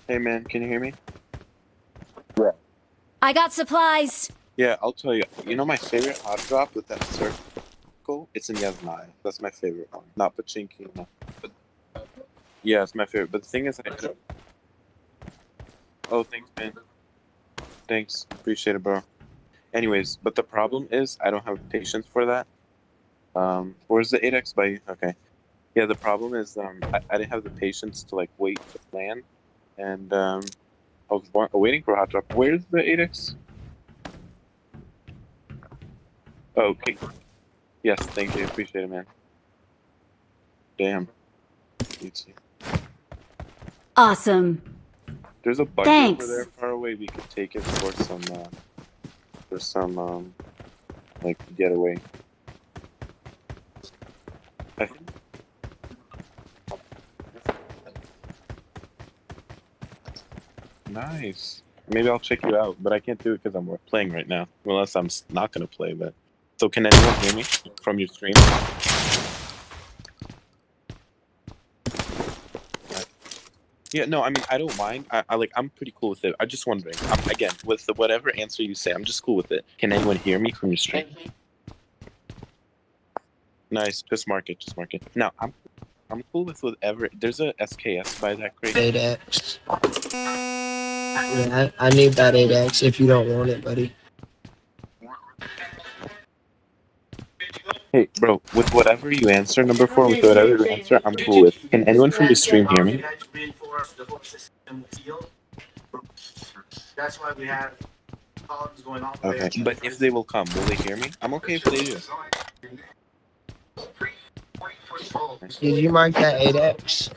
Hey man, can you hear me? Yeah. I got supplies! Yeah, I'll tell you. You know my favorite hot drop with that circle? It's in Yasnai. That's my favorite one. Not Pachinki, no. But, yeah, it's my favorite. But the thing is, oh, thanks, man. Thanks. Appreciate it, bro. Anyways, but the problem is I don't have patience for that. Where's the 8x by you? Okay. Yeah, the problem is I didn't have the patience to like wait to land, and I was waiting for a hot drop. Where's the 8x? Oh, okay. Yes, thank you. Appreciate it, man. Damn. You too. Awesome. There's a buggy Thanks. over there far away. We could take it for some like getaway. I think. Nice. Maybe I'll check you out, but I can't do it because I'm playing right now. Unless I'm not gonna play, but. So can anyone hear me from your stream? Yeah, no, I mean, I don't mind. I'm pretty cool with it. I'm just wondering. Again, with whatever answer you say, I'm just cool with it. Can anyone hear me from your stream? Nice. Just mark it. Now, I'm cool with whatever. There's a SKS by that crate. 8x. Yeah, I need that 8x if you don't want it, buddy. Hey, bro, with whatever you answer, number 4, with whatever you answer, I'm cool with. Can anyone from your stream hear me? That's why we have columns going on. Okay, but if they will come, will they hear me? I'm okay if they do. Did you mark that 8x?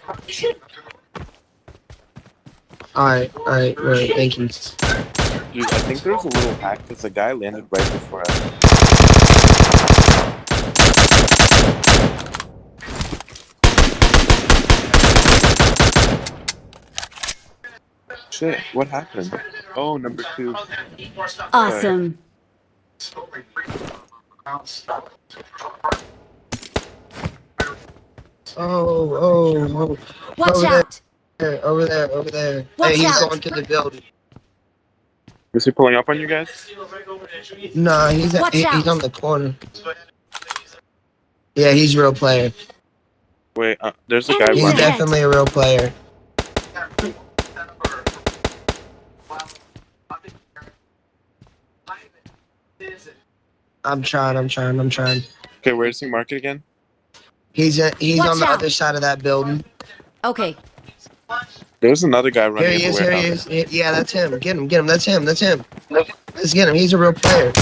Alright, right, thank you. Dude, I think there's a little hack because the guy landed right before us. Shit, what happened? Oh, number 2. Awesome. Oh. Watch out! Over there. Watch hey, he's out. going to the building. Is he pulling up on you guys? Nah, he's on the corner. Yeah, he's a real player. Wait, there's a guy. He's definitely a real player. I'm trying. Okay, where is he marked again? He's on the out. other side of that building. Okay. There's another guy running. Here he is. Yeah, that's him. Get him. That's him. Let's get him. He's a real player.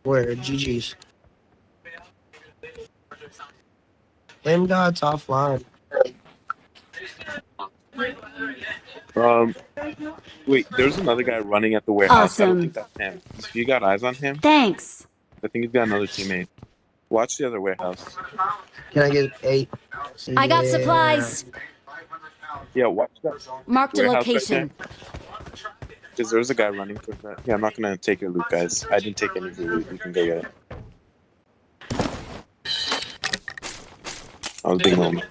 Where? GG's. Aim dot's offline. Wait, there's another guy running at the warehouse. I don't Awesome. think that's him. If you got eyes on him, Thanks. I think he's got another teammate. Watch the other warehouse. Can I get 8? I got Yeah. supplies. Yeah, watch that. Marked a warehouse location. Because there's a guy running towards that. Yeah, I'm not gonna take your loot, guys. I didn't take any of your loot. You can go get it. I was being lonely.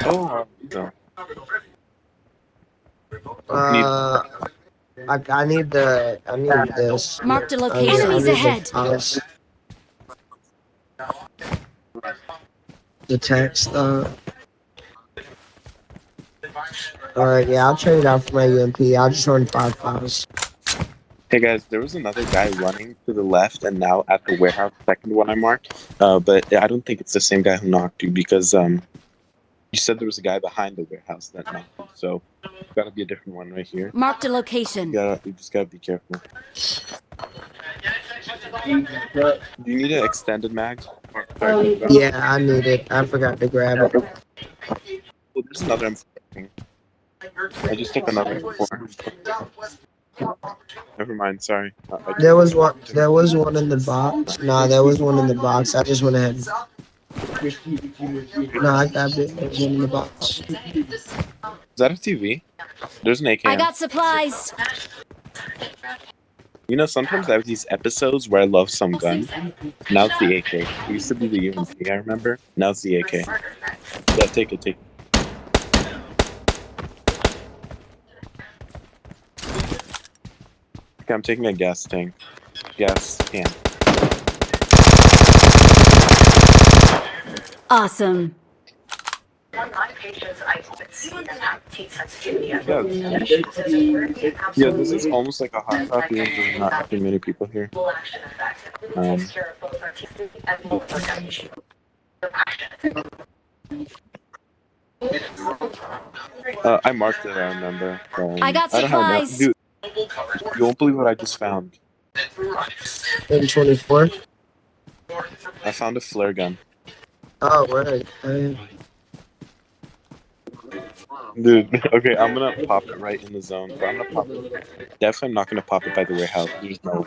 Oh, no. I need this. Marked a location. Enemies ahead. The text. Alright, yeah, I'll trade it out for my UMP. I'll just run 5 files. Hey guys, there was another guy running to the left and now at the warehouse, second one I marked. But I don't think it's the same guy who knocked you because you said there was a guy behind the warehouse that knocked you. So it's gotta be a different one right here. Marked a location. You just gotta be careful. Do you need an extended mag? Yeah, I need it. I forgot to grab it. Well, there's another M4. I just took another M4. Never mind, sorry. There was one in the box. Nah, there was one in the box. I just went ahead. No, I grabbed it. There was one in the box. Is that a TV? There's an AK. I got supplies. You know, sometimes I have these episodes where I love some gun. Now it's the AK. It used to be the UMP, I remember. Now it's the AK. Yeah, take it, take it. Okay, I'm taking a gas tank. Gas can. Awesome. Yeah, this is almost like a hot top here. There's not too many people here. I marked it, I remember. I got supplies. Dude, you won't believe what I just found. M24. I found a flare gun. Oh, right. Dude, okay, I'm gonna pop it right in the zone. But I'm gonna pop it. Definitely not gonna pop it by the warehouse. There's no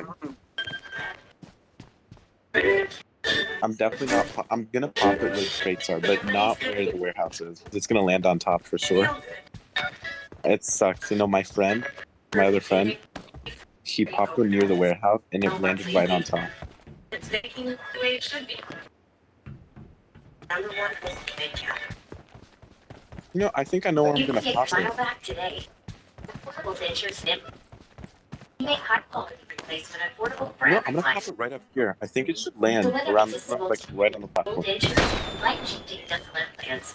way. I'm definitely not. I'm gonna pop it where the crates are, but not where the warehouse is. It's gonna land on top for sure. It sucks. You know, my other friend, he popped one near the warehouse and it landed right on top. It's making the way it should be. Number 1 is You know, I think I know where I'm gonna pop it. Back today. Portable dentures snip. Make high quality replacement affordable for No, I'm gonna pop it right up here. I think it should land around the front, like right on the platform. Light shifting dental implants.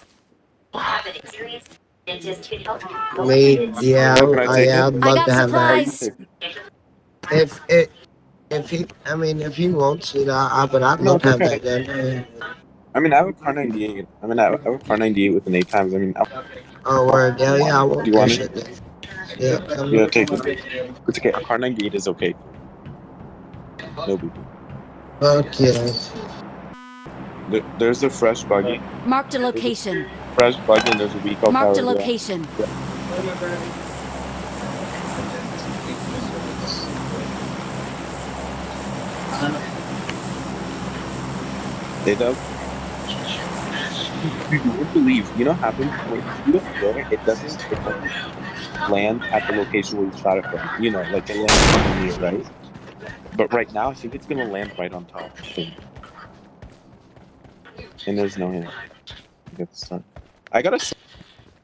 Have an experienced dentist who helps you. Wait, yeah, I'd love to have that. If he wants it, but I'd love to have that gun. I mean, I have a car 98. I have a car 98 with an 8 times. I mean, oh, word. Yeah, I want do you want that it? shit. Yeah, Yeah, take it. It's okay. A car 98 is okay. No big deal. Okay. There's a fresh buggy. Marked a location. Fresh buggy and there's a Rico power. Marked a location. They do. You won't believe. You know what happens when you shoot a flare? It doesn't land at the location where you shot it from. You know, like it lands near, right? But right now, I think it's gonna land right on top. And there's no hit. I got a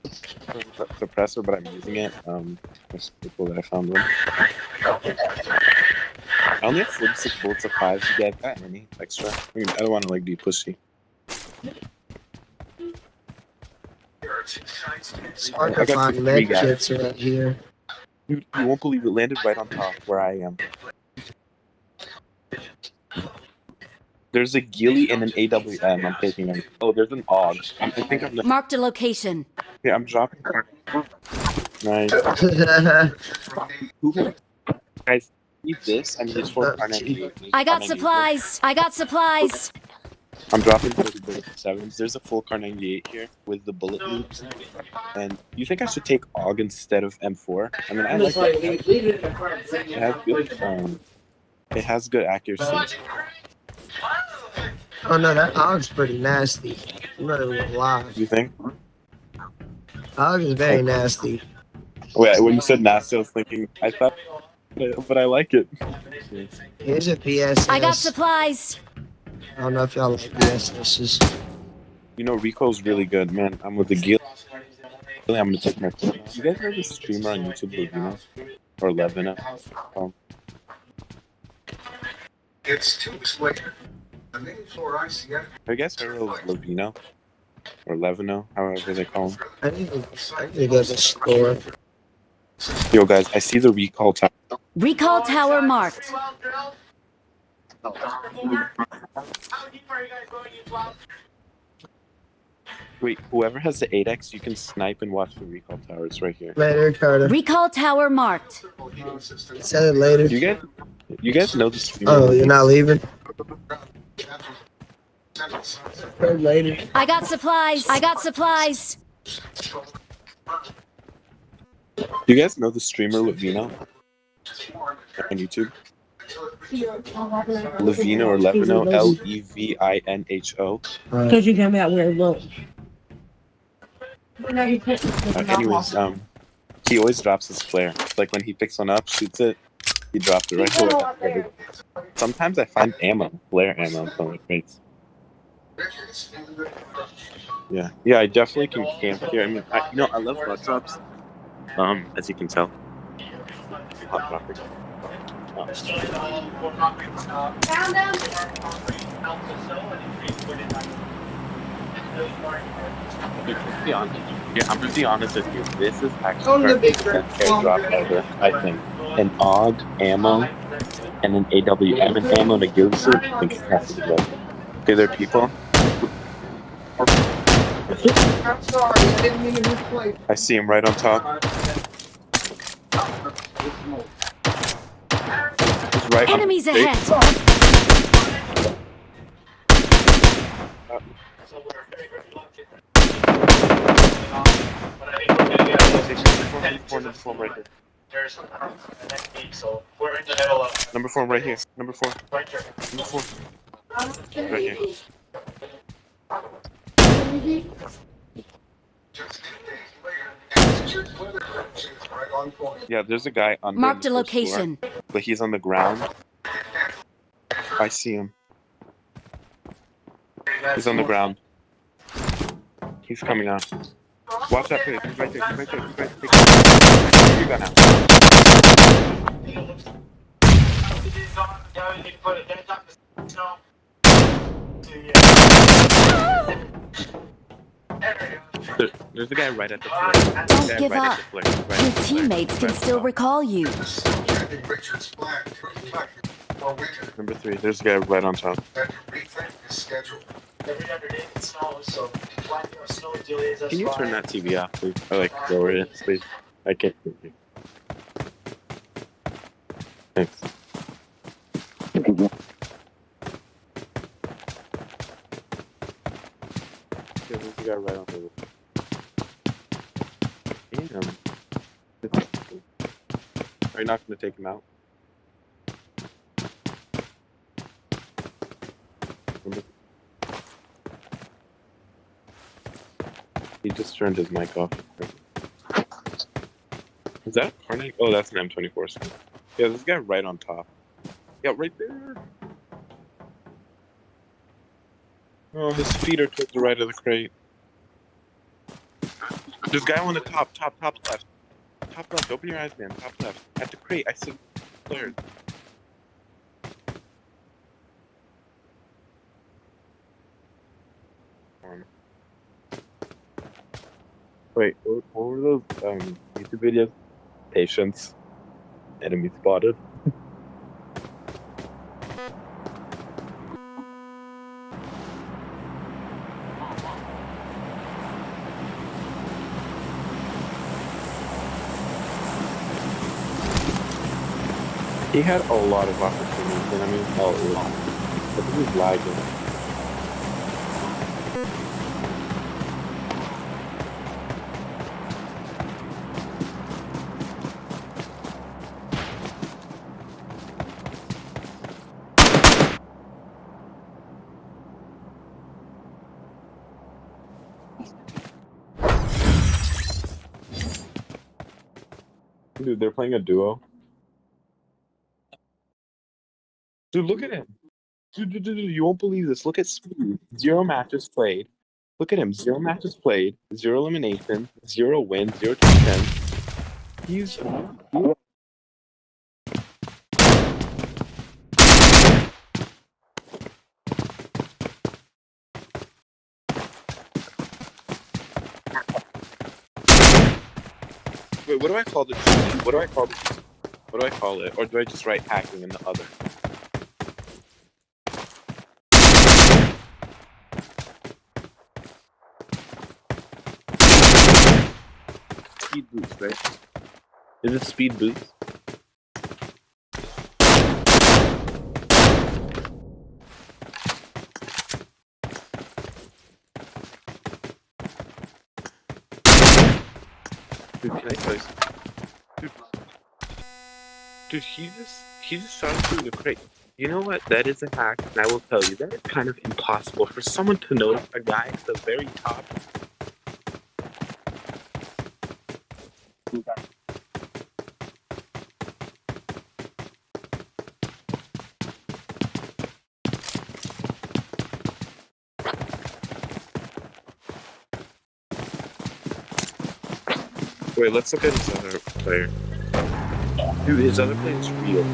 suppressor, but I'm using it. It's cool that I found one. I only have 46 bullets of 5. You guys got any extra? I mean, I don't want to like be pushy. It's hard to find med kits right here. Dude, you won't believe it landed right on top where I am. There's a ghillie and an AWM. I'm taking them. Oh, there's an AUG. I think I'm Marked a location. Yeah, I'm dropping. Nice. Guys, need this. I mean, it's for I got supplies. I got supplies. I'm dropping for the bullet 7s. There's a full car 98 here with the bullet loops. And you think I should take AUG instead of M4? I mean, I like that. It has good accuracy. Oh no, that AUG's pretty nasty. I'm not even gonna lie. You think? AUG is very nasty. Wait, when you said nasty, I was thinking, I thought, but I like it. Here's a PSS. I got supplies. I don't know if y'all like PSSs. You know, recoil's really good, man. I'm with the Gil. I'm gonna take my phone. You guys know this streamer on YouTube, Levino? Or Levino? Oh. It's 2 weeks later. The name floor I see. I guess I wrote Levino. Or Levino, however they call him. I need to go to the store. Yo, guys, I see the recall tower. Recall tower marked. Wait, whoever has the 8X, you can snipe and watch the recall towers right here. Later, Carter. Recall tower marked. Said it later. You guys know the streamer? Oh, you're not leaving? Later. I got supplies. I got supplies. You guys know the streamer Levino on YouTube? Levino or Levino, Levino. Because you came out with a look. Anyways, he always drops his flare. Like when he picks one up, shoots it, he drops it right away. Sometimes I find ammo, flare ammo on the crates. Yeah, I definitely can camp here. I mean, I love hot drops. As you can tell. Hot dropping. I'm gonna be honest with you. This is actually the best airdrop ever, I think. An AUG ammo and an AWM and ammo to give us. I think it has to be good. Okay, there are people. I'm sorry, I didn't mean to misplace. I see him right on top. He's right. Enemies ahead. Right here. Number 4 right here. Number 4. Number 4. Right here. Yeah, there's a guy on marked a location. Floor, but he's on the ground. I see him. He's on the ground. He's coming out. Watch that place. He's right there. He's right there. He's right there. You got now. There's a guy right at the floor. Don't give up. Your teammates can still recall you. Number 3, there's a guy right on top. Can you turn that TV off, please? Or like lower it, please? I can't hear you. Thanks. Yeah, there's a guy right on the roof. Damn. Are you not going to take him out? He just turned his mic off. Is that a Carnage? Oh, that's an M24 skin. Yeah, this guy right on top. Yeah, right there. Oh, his feet are towards the right of the crate. This guy on the top left. Top left, open your eyes, man. Top left. At the crate, I said third. Wait, what were those YouTube videos? Patience. Enemy spotted. He had a lot of opportunities, and I mean, a lot. But he was lagging. Dude, they're playing a duo. Dude, look at him. Dude, you won't believe this. Look at Speed. 0 matches played. Look at him. 0 matches played. 0 elimination. 0 wins. 0 top 10. He's. Wait, what do I call this? What do I call this? What do I call it? Or do I just write hacking in the other? Speed boost, right? Is it speed boost? Dude, can I tell you something? Dude, he just started through the crate. You know what? That is a hack, and I will tell you, that is kind of impossible for someone to notice a guy at the very top. Wait, let's look at his other player. Dude, his other player is real.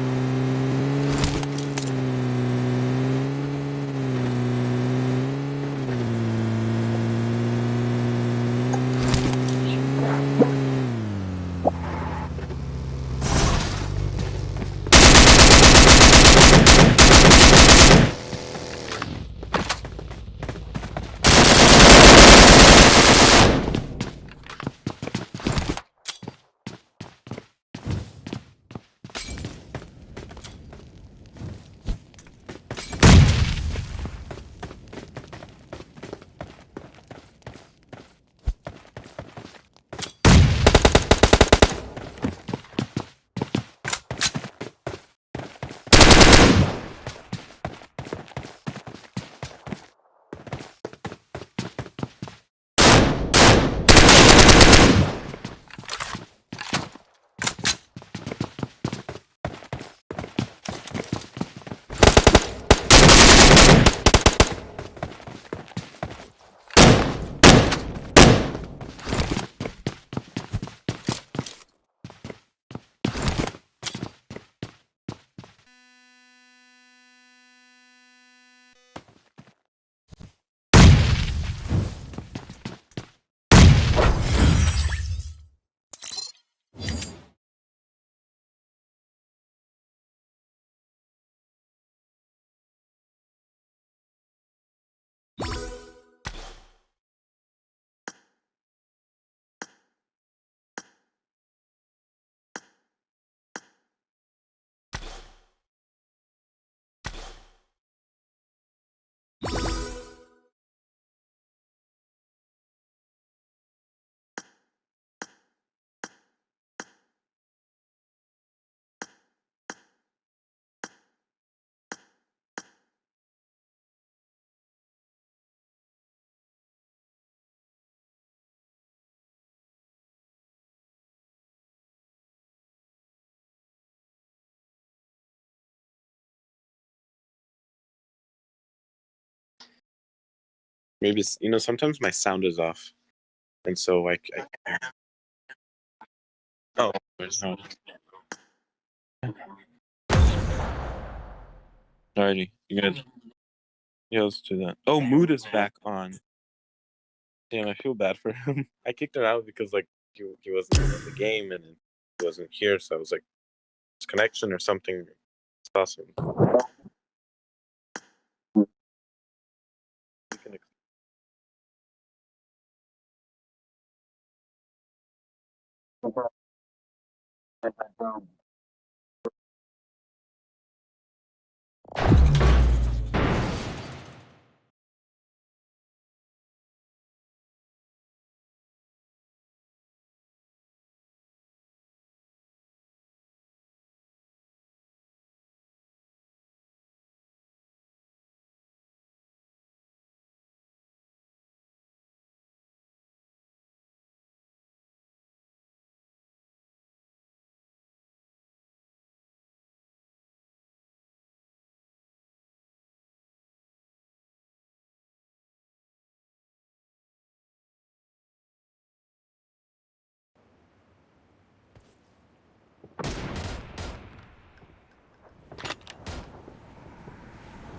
Maybe it's, sometimes my sound is off, and so I oh, there's no. Alrighty, you guys. Yeah, let's do that. Oh, Mood is back on. Damn, I feel bad for him. I kicked him out because he wasn't in the game and he wasn't here, so I was like, it's connection or something. It's awesome. You can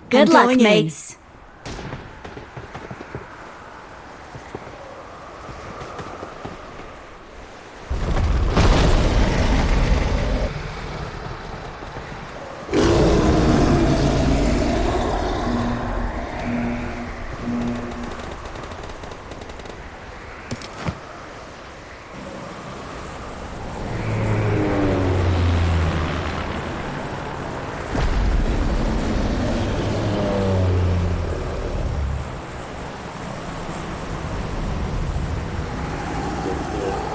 Good luck, mates.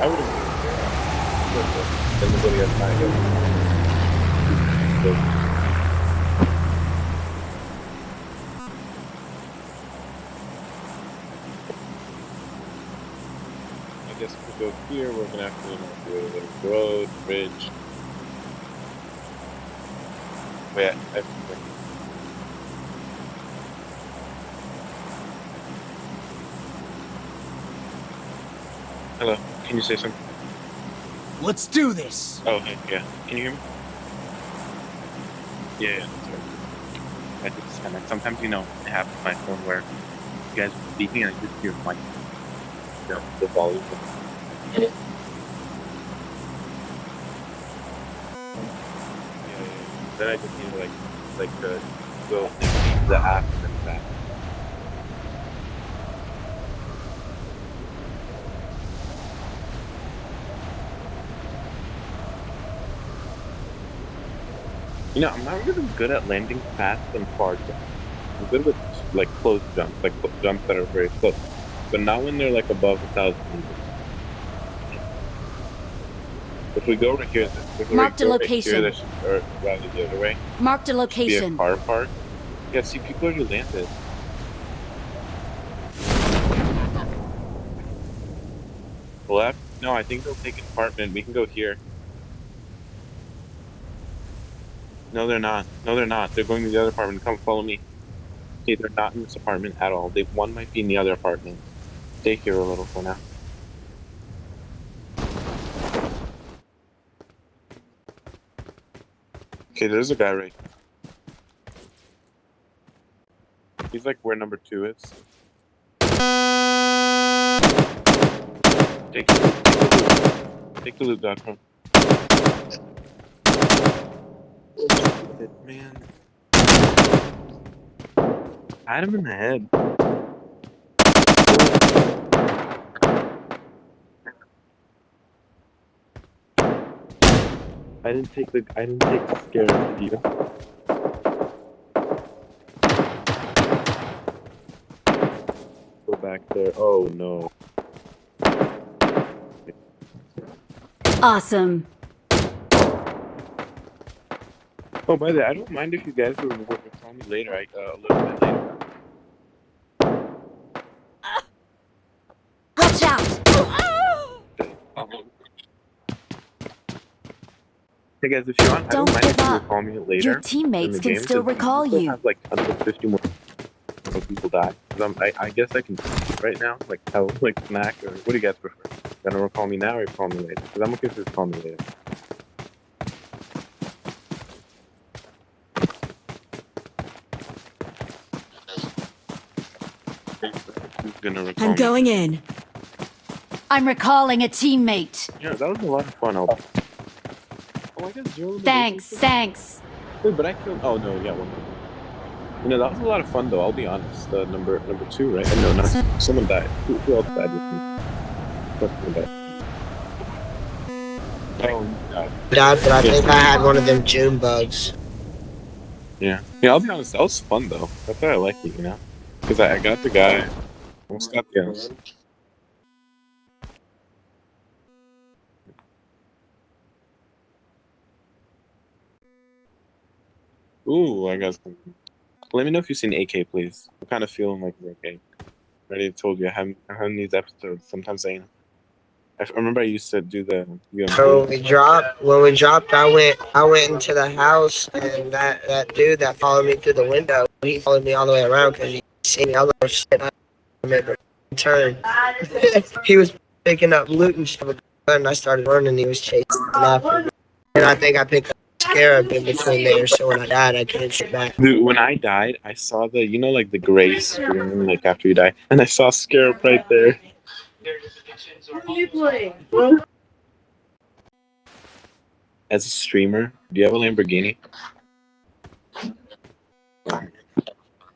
I would have. Then nobody has time to I guess if we go here, we're gonna have to do a little road, bridge. Wait, hello, can you say something? Let's do this! Oh, hey, yeah. Can you hear me? Yeah, sorry. I did disconnect. Sometimes, you know, I have my phone where you guys are speaking and I just hear my, you know, the volume. Yeah. Then I just need to, like, go into the app and then back. You know, I'm not really good at landing fast and far jumps. I'm good with, like, close jumps, like jumps that are very close. But not when they're, like, above 1,000 meters. If we go over here, Marked a location. Right here, or rather the other way. Marked a location. Be a car park. Yeah, see, people already landed. Left? No, I think they'll take an apartment. We can go here. No, they're not. No, they're not. They're going to the other apartment. Come follow me. Okay, they're not in this apartment at all. One might be in the other apartment. Stay here a little for now. Okay, there's a guy right here. He's like where number 2 is. Take the loot. Take the loot, Doctor. Man. I had him in the head. I didn't take the scare of you. Go back there. Oh no. Awesome. Oh, by the way, I don't mind if you guys would call me later. A little bit later. Watch out! Hey guys, if you want, I don't mind if you would call me later. Your teammates in the can game, still recall you. Have like until 50 more people die. I guess I can right now, like tell like snack or what do you guys prefer? Gonna recall me now or call me later? Because I'm okay if you call me later. I'm going in. I'm recalling a teammate. Yeah, that was a lot of fun. Oh, I guess Joe. Thanks. Wait, but I killed. Oh no, yeah, one more. You know, that was a lot of fun though. I'll be honest. Number 2, right? No, not someone died. Who else died with me? What's died? Oh, But I think I had one of them June bugs. Yeah. Yeah, I'll be honest. That was fun though. That's why I like it, you know, because I got the guy. Almost got the others. Ooh, I got some. Let me know if you've seen AK, please. I'm kind of feeling like AK. I already told you I haven't these episodes. Sometimes I remember I used to do the. So when we dropped, I went into the house, and that dude that followed me through the window, he followed me all the way around because he seen me. I was like, shit, I remember. Turn. He was picking up loot and stuff, and I started running. He was chasing after me, and I think I picked up scarab in between there, so when I died, I couldn't shoot back. Dude, when I died, I saw the, you know, like the gray screen, like after you die, and I saw scarab right there. What are you playing? As a streamer, do you have a Lamborghini?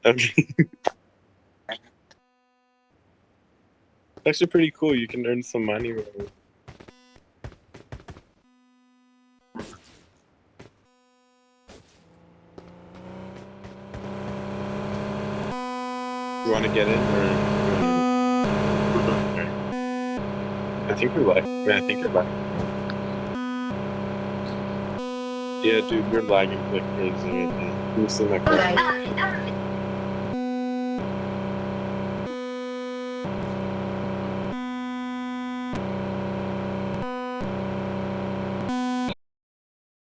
Okay. It's actually pretty cool. You can earn some money with it. You want to get in, or? I think we're live. I think you're live. Yeah, dude, you're lagging like crazy right now. Can you see my phone?